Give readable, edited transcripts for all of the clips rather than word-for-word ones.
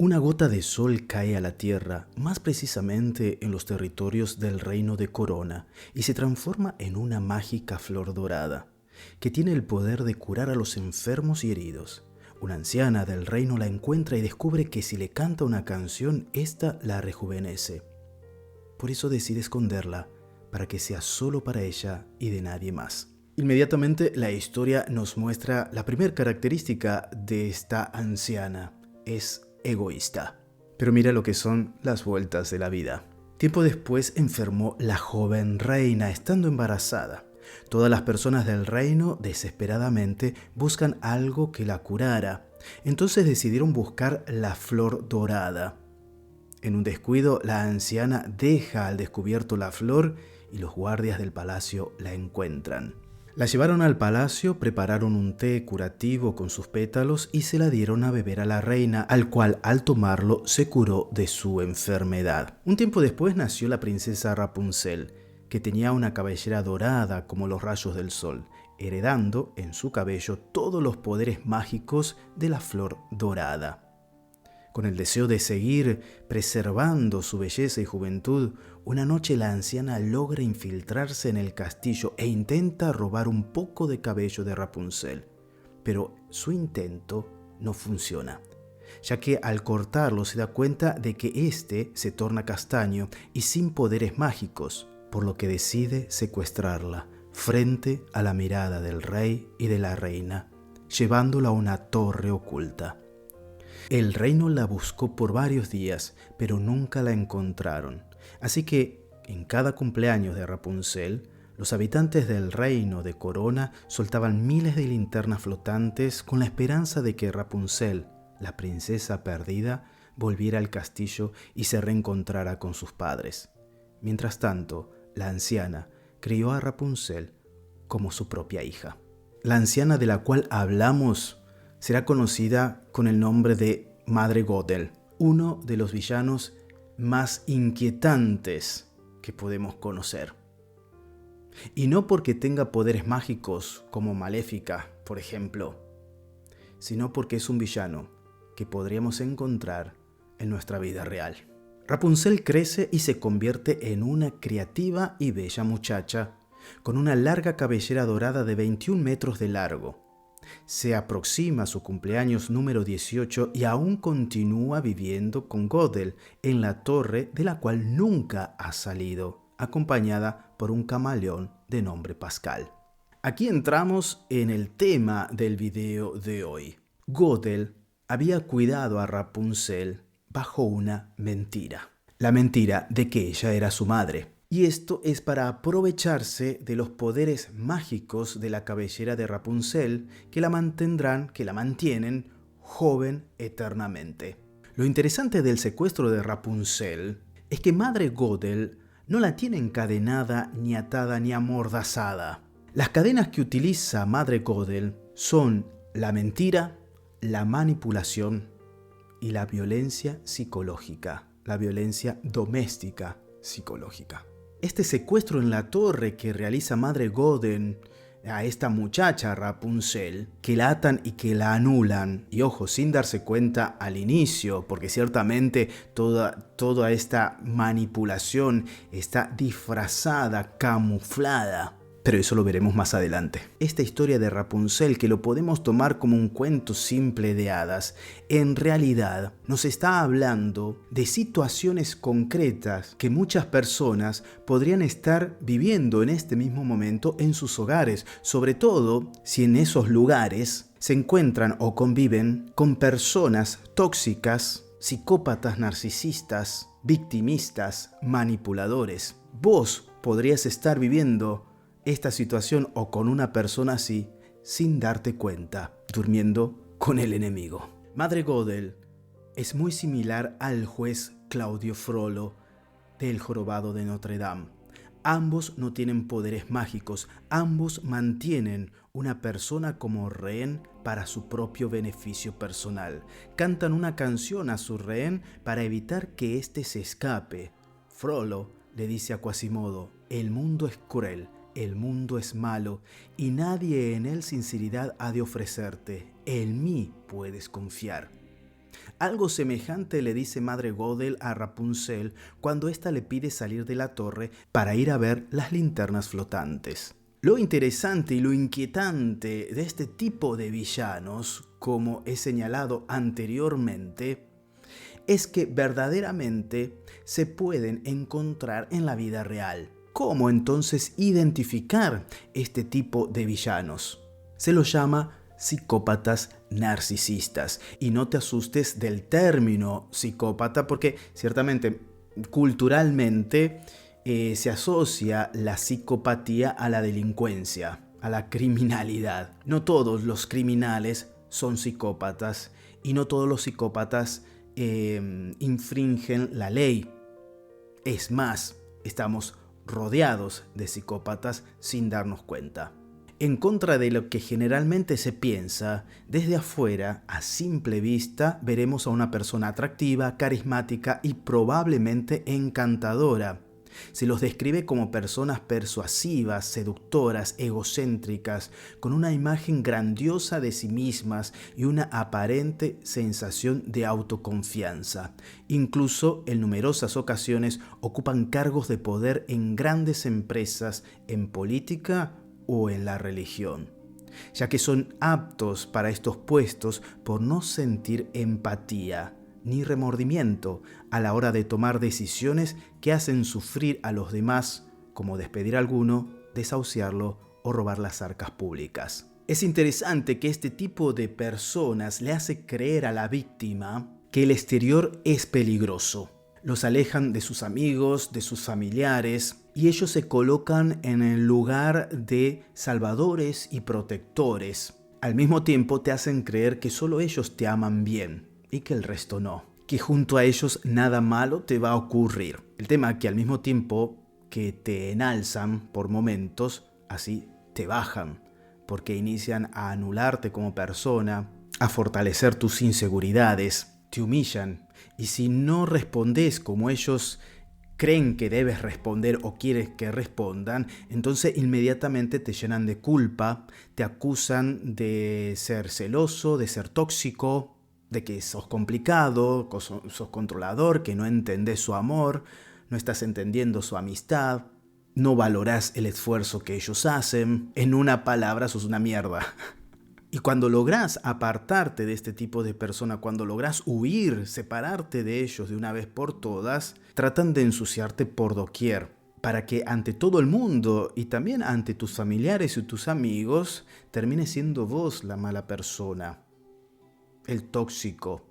Una gota de sol cae a la tierra, más precisamente en los territorios del reino de Corona, y se transforma en una mágica flor dorada, que tiene el poder de curar a los enfermos y heridos. Una anciana del reino la encuentra y descubre que si le canta una canción, ésta la rejuvenece. Por eso decide esconderla, para que sea solo para ella y de nadie más. Inmediatamente la historia nos muestra la primera característica de esta anciana: es egoísta. Pero mira lo que son las vueltas de la vida. Tiempo después enfermó la joven reina estando embarazada. Todas las personas del reino desesperadamente buscan algo que la curara. Entonces decidieron buscar la flor dorada. En un descuido, la anciana deja al descubierto la flor y los guardias del palacio la encuentran. La llevaron al palacio, prepararon un té curativo con sus pétalos y se la dieron a beber a la reina, al cual al tomarlo se curó de su enfermedad. Un tiempo después nació la princesa Rapunzel, que tenía una cabellera dorada como los rayos del sol, heredando en su cabello todos los poderes mágicos de la flor dorada. Con el deseo de seguir preservando su belleza y juventud, una noche la anciana logra infiltrarse en el castillo e intenta robar un poco de cabello de Rapunzel. Pero su intento no funciona, ya que al cortarlo se da cuenta de que éste se torna castaño y sin poderes mágicos, por lo que decide secuestrarla frente a la mirada del rey y de la reina, llevándola a una torre oculta. El reino la buscó por varios días, pero nunca la encontraron. Así que, en cada cumpleaños de Rapunzel, los habitantes del reino de Corona soltaban miles de linternas flotantes con la esperanza de que Rapunzel, la princesa perdida, volviera al castillo y se reencontrara con sus padres. Mientras tanto, la anciana crió a Rapunzel como su propia hija. La anciana de la cual hablamos será conocida con el nombre de Madre Godel, uno de los villanos más inquietantes que podemos conocer. Y no porque tenga poderes mágicos como Maléfica, por ejemplo, sino porque es un villano que podríamos encontrar en nuestra vida real. Rapunzel crece y se convierte en una creativa y bella muchacha, con una larga cabellera dorada de 21 metros de largo. Se aproxima a su cumpleaños número 18 y aún continúa viviendo con Godel en la torre de la cual nunca ha salido, acompañada por un camaleón de nombre Pascal. Aquí entramos en el tema del video de hoy. Godel había cuidado a Rapunzel bajo una mentira. La mentira de que ella era su madre. Y esto es para aprovecharse de los poderes mágicos de la cabellera de Rapunzel que la mantienen joven eternamente. Lo interesante del secuestro de Rapunzel es que Madre Godel no la tiene encadenada, ni atada, ni amordazada. Las cadenas que utiliza Madre Godel son la mentira, la manipulación y la violencia psicológica, la violencia doméstica psicológica. Este secuestro en la torre que realiza Madre Godel a esta muchacha Rapunzel, que la atan y que la anulan, y ojo, sin darse cuenta al inicio, porque ciertamente toda esta manipulación está disfrazada, camuflada. Pero eso lo veremos más adelante. Esta historia de Rapunzel, que lo podemos tomar como un cuento simple de hadas, en realidad nos está hablando de situaciones concretas que muchas personas podrían estar viviendo en este mismo momento en sus hogares, sobre todo si en esos lugares se encuentran o conviven con personas tóxicas, psicópatas narcisistas, victimistas, manipuladores. Vos podrías estar viviendo esta situación o con una persona así sin darte cuenta, durmiendo con el enemigo. Madre Godel es muy similar al juez Claudio Frollo del Jorobado de Notre Dame. Ambos no tienen poderes mágicos, ambos mantienen una persona como rehén para su propio beneficio personal. Cantan una canción a su rehén para evitar que éste se escape. Frollo le dice a Quasimodo: el mundo es cruel, el mundo es malo y nadie en él sinceridad ha de ofrecerte. En mí puedes confiar. Algo semejante le dice Madre Godel a Rapunzel cuando ésta le pide salir de la torre para ir a ver las linternas flotantes. Lo interesante y lo inquietante de este tipo de villanos, como he señalado anteriormente, es que verdaderamente se pueden encontrar en la vida real. ¿Cómo entonces identificar este tipo de villanos? Se los llama psicópatas narcisistas. Y no te asustes del término psicópata porque ciertamente culturalmente se asocia la psicopatía a la delincuencia, a la criminalidad. No todos los criminales son psicópatas y no todos los psicópatas infringen la ley. Es más, estamos rodeados de psicópatas sin darnos cuenta. En contra de lo que generalmente se piensa, desde afuera, a simple vista, veremos a una persona atractiva, carismática y probablemente encantadora. Se los describe como personas persuasivas, seductoras, egocéntricas, con una imagen grandiosa de sí mismas y una aparente sensación de autoconfianza. Incluso en numerosas ocasiones ocupan cargos de poder en grandes empresas, en política o en la religión, ya que son aptos para estos puestos por no sentir empatía ni remordimiento a la hora de tomar decisiones que hacen sufrir a los demás, como despedir a alguno, desahuciarlo o robar las arcas públicas. Es interesante que este tipo de personas le hace creer a la víctima que el exterior es peligroso. Los alejan de sus amigos, de sus familiares, y ellos se colocan en el lugar de salvadores y protectores. Al mismo tiempo te hacen creer que solo ellos te aman bien y que el resto no, que junto a ellos nada malo te va a ocurrir. El tema es que al mismo tiempo que te enalzan por momentos, así te bajan, porque inician a anularte como persona, a fortalecer tus inseguridades, te humillan, y si no respondes como ellos creen que debes responder o quieres que respondan, entonces inmediatamente te llenan de culpa, te acusan de ser celoso, de ser tóxico, de que sos complicado, sos controlador, que no entendés su amor, no estás entendiendo su amistad, no valorás el esfuerzo que ellos hacen. En una palabra, sos una mierda. Y cuando lográs apartarte de este tipo de persona, cuando lográs huir, separarte de ellos de una vez por todas, tratan de ensuciarte por doquier, para que ante todo el mundo y también ante tus familiares y tus amigos, termines siendo vos la mala persona, el tóxico,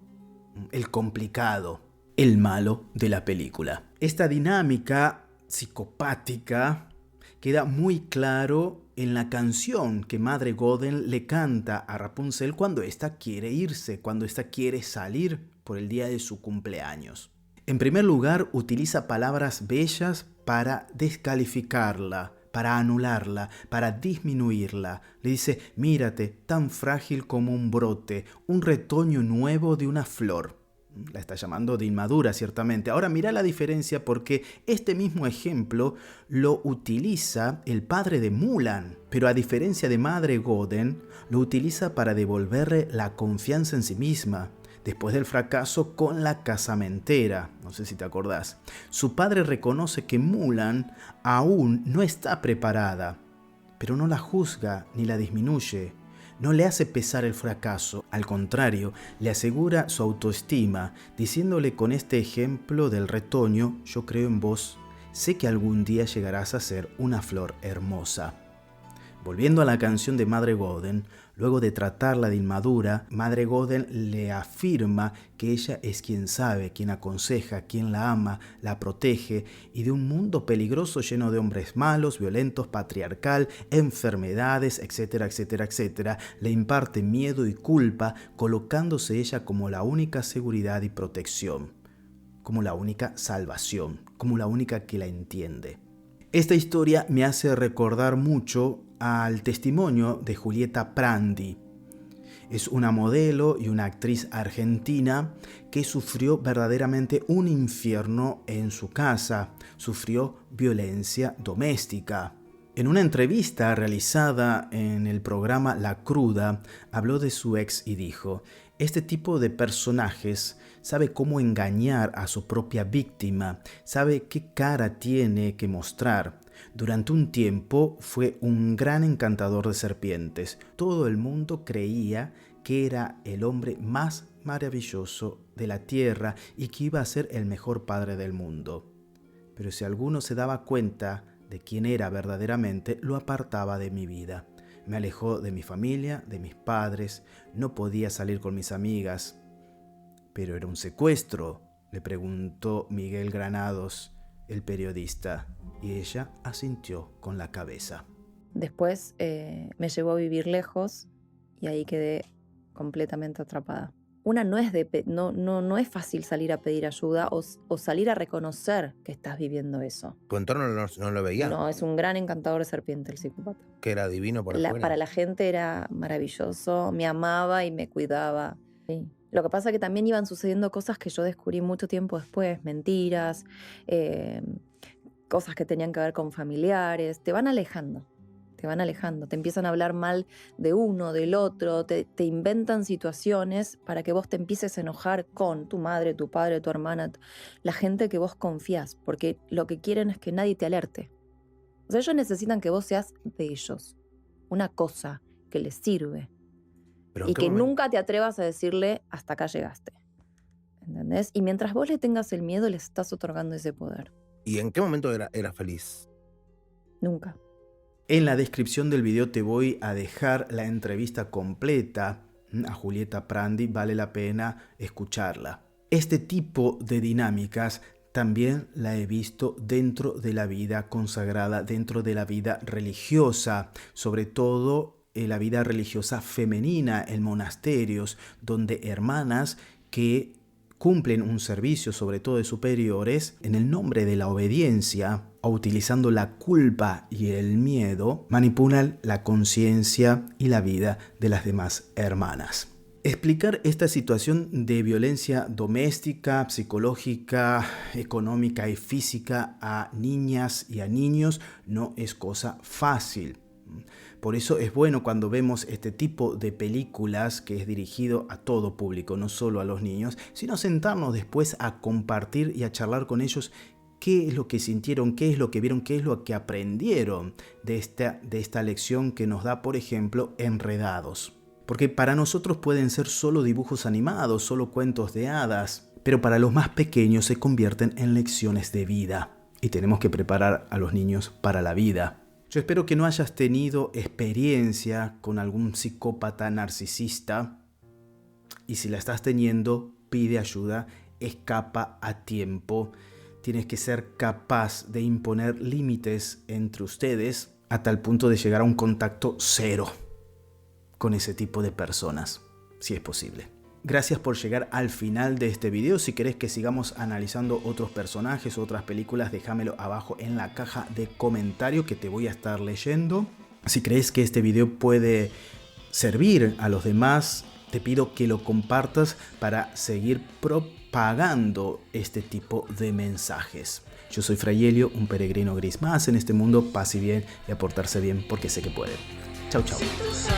el complicado, el malo de la película. Esta dinámica psicopática queda muy claro en la canción que Madre Godel le canta a Rapunzel cuando ésta quiere irse, cuando ésta quiere salir por el día de su cumpleaños. En primer lugar, utiliza palabras bellas para descalificarla, para anularla, para disminuirla. Le dice, mírate, tan frágil como un brote, un retoño nuevo de una flor. La está llamando de inmadura, ciertamente. Ahora mira la diferencia porque este mismo ejemplo lo utiliza el padre de Mulan, pero a diferencia de Madre Godel, lo utiliza para devolverle la confianza en sí misma, después del fracaso con la casamentera. No sé si te acordás. Su padre reconoce que Mulan aún no está preparada, pero no la juzga ni la disminuye. No le hace pesar el fracaso, al contrario, le asegura su autoestima, diciéndole con este ejemplo del retoño, yo creo en vos, sé que algún día llegarás a ser una flor hermosa. Volviendo a la canción de Madre Godel, luego de tratarla de inmadura, Madre Godel le afirma que ella es quien sabe, quien aconseja, quien la ama, la protege, y de un mundo peligroso lleno de hombres malos, violentos, patriarcal, enfermedades, etcétera, etcétera, etcétera, le imparte miedo y culpa, colocándose ella como la única seguridad y protección, como la única salvación, como la única que la entiende. Esta historia me hace recordar mucho al testimonio de Julieta Prandi. Es una modelo y una actriz argentina que sufrió verdaderamente un infierno en su casa, sufrió violencia doméstica. En una entrevista realizada en el programa La Cruda, habló de su ex y dijo, Este tipo de personajes sabe cómo engañar a su propia víctima, sabe qué cara tiene que mostrar. Durante un tiempo fue un gran encantador de serpientes. Todo el mundo creía que era el hombre más maravilloso de la tierra y que iba a ser el mejor padre del mundo. Pero si alguno se daba cuenta de quién era verdaderamente, lo apartaba de mi vida. Me alejó de mi familia, de mis padres, no podía salir con mis amigas. ¿Pero era un secuestro?, le preguntó Miguel Granados, el periodista, y ella asintió con la cabeza. Después me llevó a vivir lejos y ahí quedé completamente atrapada. No es fácil salir a pedir ayuda o salir a reconocer que estás viviendo eso. ¿Tu entorno no lo veía? No, es un gran encantador de serpiente el psicópata. Que era divino por afuera. Para la gente era maravilloso, me amaba y me cuidaba. Sí. Lo que pasa es que también iban sucediendo cosas que yo descubrí mucho tiempo después, mentiras, cosas que tenían que ver con familiares, te van alejando, te empiezan a hablar mal de uno, del otro, te inventan situaciones para que vos te empieces a enojar con tu madre, tu padre, tu hermana, la gente que vos confías, porque lo que quieren es que nadie te alerte. O sea, ellos necesitan que vos seas de ellos, una cosa que les sirve, y que nunca te atrevas a decirle hasta acá llegaste, ¿entendés? Y mientras vos le tengas el miedo, les estás otorgando ese poder. ¿Y en qué momento era feliz? Nunca. En la descripción del video te voy a dejar la entrevista completa a Julieta Prandi, vale la pena escucharla. Este tipo de dinámicas también la he visto dentro de la vida consagrada, dentro de la vida religiosa, sobre todo en la vida religiosa femenina, en monasterios, donde hermanas que cumplen un servicio, sobre todo de superiores, en el nombre de la obediencia, o utilizando la culpa y el miedo, manipulan la conciencia y la vida de las demás hermanas. Explicar esta situación de violencia doméstica, psicológica, económica y física a niñas y a niños no es cosa fácil. Por eso es bueno cuando vemos este tipo de películas que es dirigido a todo público, no solo a los niños, sino sentarnos después a compartir y a charlar con ellos qué es lo que sintieron, qué es lo que vieron, qué es lo que aprendieron de esta lección que nos da, por ejemplo, Enredados. Porque para nosotros pueden ser solo dibujos animados, solo cuentos de hadas, pero para los más pequeños se convierten en lecciones de vida y tenemos que preparar a los niños para la vida. Yo espero que no hayas tenido experiencia con algún psicópata narcisista y si la estás teniendo, pide ayuda, escapa a tiempo. Tienes que ser capaz de imponer límites entre ustedes a tal punto de llegar a un contacto cero con ese tipo de personas, si es posible. Gracias por llegar al final de este video. Si querés que sigamos analizando otros personajes o otras películas, déjamelo abajo en la caja de comentarios que te voy a estar leyendo. Si crees que este video puede servir a los demás, te pido que lo compartas para seguir propagando este tipo de mensajes. Yo soy Fray Helio, un peregrino gris más en este mundo. Paz y bien y aportarse bien porque sé que puede. Chau, chau.